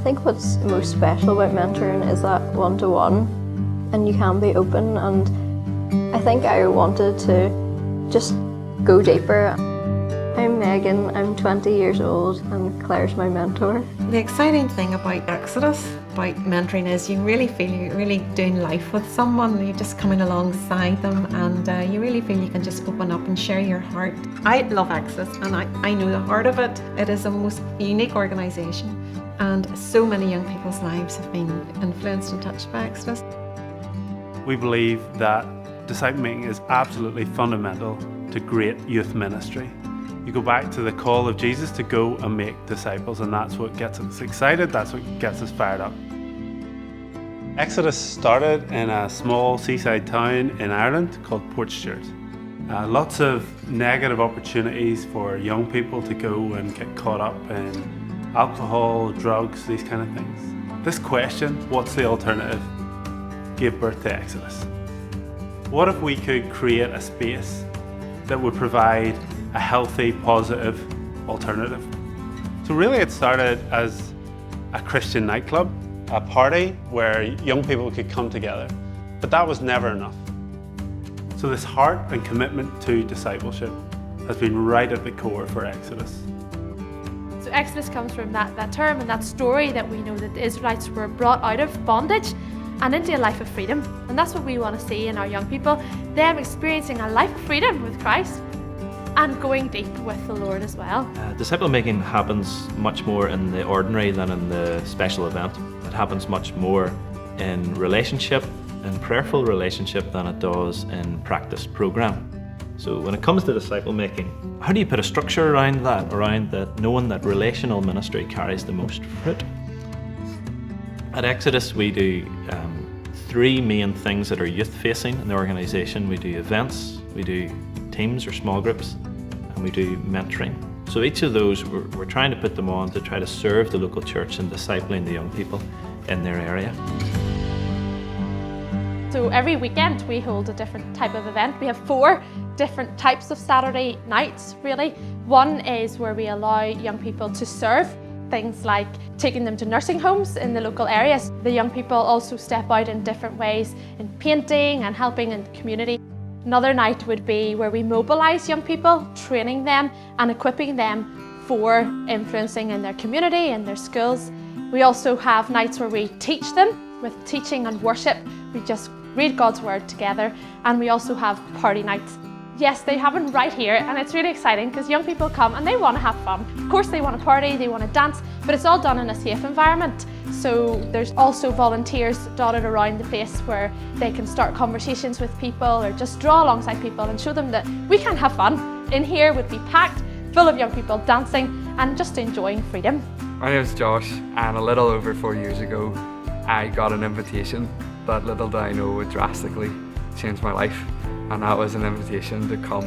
think what's most special about mentoring is that one-to-one, and you can be open, and I think I wanted to just go deeper. I'm Megan, I'm 20 years old, and Claire's my mentor. The exciting thing about Exodus, about mentoring, is you really feel you're really doing life with someone. You're just coming alongside them, and you really feel you can just open up and share your heart. I love Exodus, and I know the heart of it. It is a most unique organisation, and so many young people's lives have been influenced and touched by Exodus. We believe that disciple making is absolutely fundamental to great youth ministry. You go back to the call of Jesus to go and make disciples, and that's what gets us excited, that's what gets us fired up. Exodus started in a small seaside town in Ireland called Portstewart. Lots of negative opportunities for young people to go and get caught up in alcohol, drugs, these kind of things. This question, what's the alternative, gave birth to Exodus. What if we could create a space that would provide a healthy, positive alternative? So really it started as a Christian nightclub, a party where young people could come together, but that was never enough. So this heart and commitment to discipleship has been right at the core for Exodus. So Exodus comes from that term and that story that we know that the Israelites were brought out of bondage and into a life of freedom. And that's what we want to see in our young people, them experiencing a life of freedom with Christ and going deep with the Lord as well. Disciple making happens much more in the ordinary than in the special event. It happens much more in relationship, in prayerful relationship, than it does in practice program. So when it comes to disciple making, how do you put a structure around that, knowing that relational ministry carries the most fruit? At Exodus we do three main things that are youth facing in the organisation. We do events, we do teams or small groups, and we do mentoring. So each of those, we're trying to put them on to try to serve the local church and discipling the young people in their area. So every weekend we hold a different type of event. We have 4 different types of Saturday nights, really. One is where we allow young people to serve, things like taking them to nursing homes in the local areas. The young people also step out in different ways in painting and helping in the community. Another night would be where we mobilise young people, training them and equipping them for influencing in their community and their schools. We also have nights where we teach them with teaching and worship. We just read God's word together, and we also have party nights. Yes, they happen right here, and it's really exciting because young people come and they want to have fun. Of course they want to party, they want to dance, but it's all done in a safe environment. So there's also volunteers dotted around the place where they can start conversations with people or just draw alongside people and show them that we can have fun. In here would be packed, full of young people dancing and just enjoying freedom. My name is Josh, and a little over 4 years ago I got an invitation that little did I know would drastically change my life. And that was an invitation to come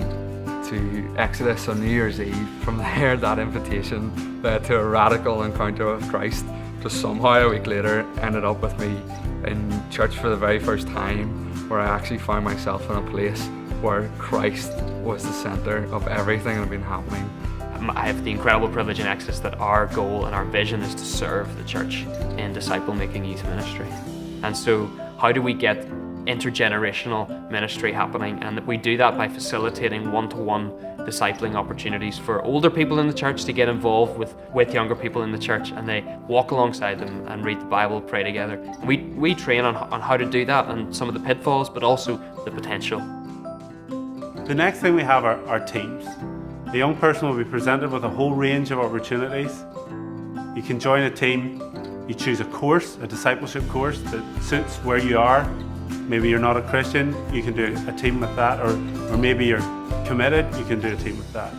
to Exodus on New Year's Eve. From there, that invitation led to a radical encounter with Christ. Just somehow a week later ended up with me in church for the very first time, where I actually found myself in a place where Christ was the centre of everything that had been happening. I have the incredible privilege in Exodus that our goal and our vision is to serve the church in disciple-making youth ministry. And so how do we get intergenerational ministry happening? And we do that by facilitating one-to-one discipling opportunities for older people in the church to get involved with younger people in the church, and they walk alongside them and read the Bible, pray together. And we train on how to do that and some of the pitfalls, but also the potential. The next thing we have are our teams. The young person will be presented with a whole range of opportunities. You can join a team, you choose a course, a discipleship course that suits where you are. Maybe you're not a Christian, you can do a team with that, or maybe you're committed, you can do a team with that.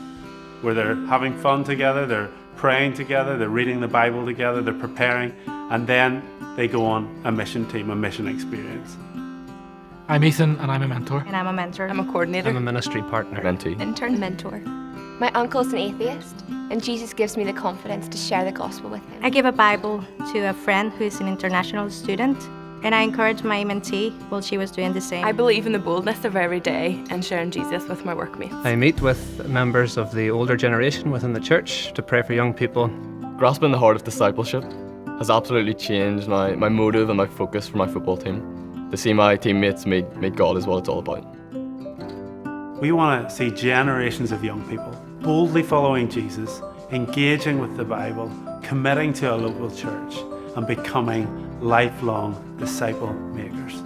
Where they're having fun together, they're praying together, they're reading the Bible together, they're preparing, and then they go on a mission team, a mission experience. I'm Ethan, and I'm a mentor. And I'm a mentor. I'm a coordinator. I'm a ministry partner. Mentee. Intern. Mentor. My uncle's an atheist, and Jesus gives me the confidence to share the gospel with him. I give a Bible to a friend who is an international student, and I encourage my mentee while she was doing the same. I believe in the boldness of every day and sharing Jesus with my workmates. I meet with members of the older generation within the church to pray for young people. Grasping the heart of discipleship has absolutely changed my motive and my focus for my football team. To see my teammates meet God is what it's all about. We want to see generations of young people boldly following Jesus, engaging with the Bible, committing to a local church, and becoming lifelong disciple makers.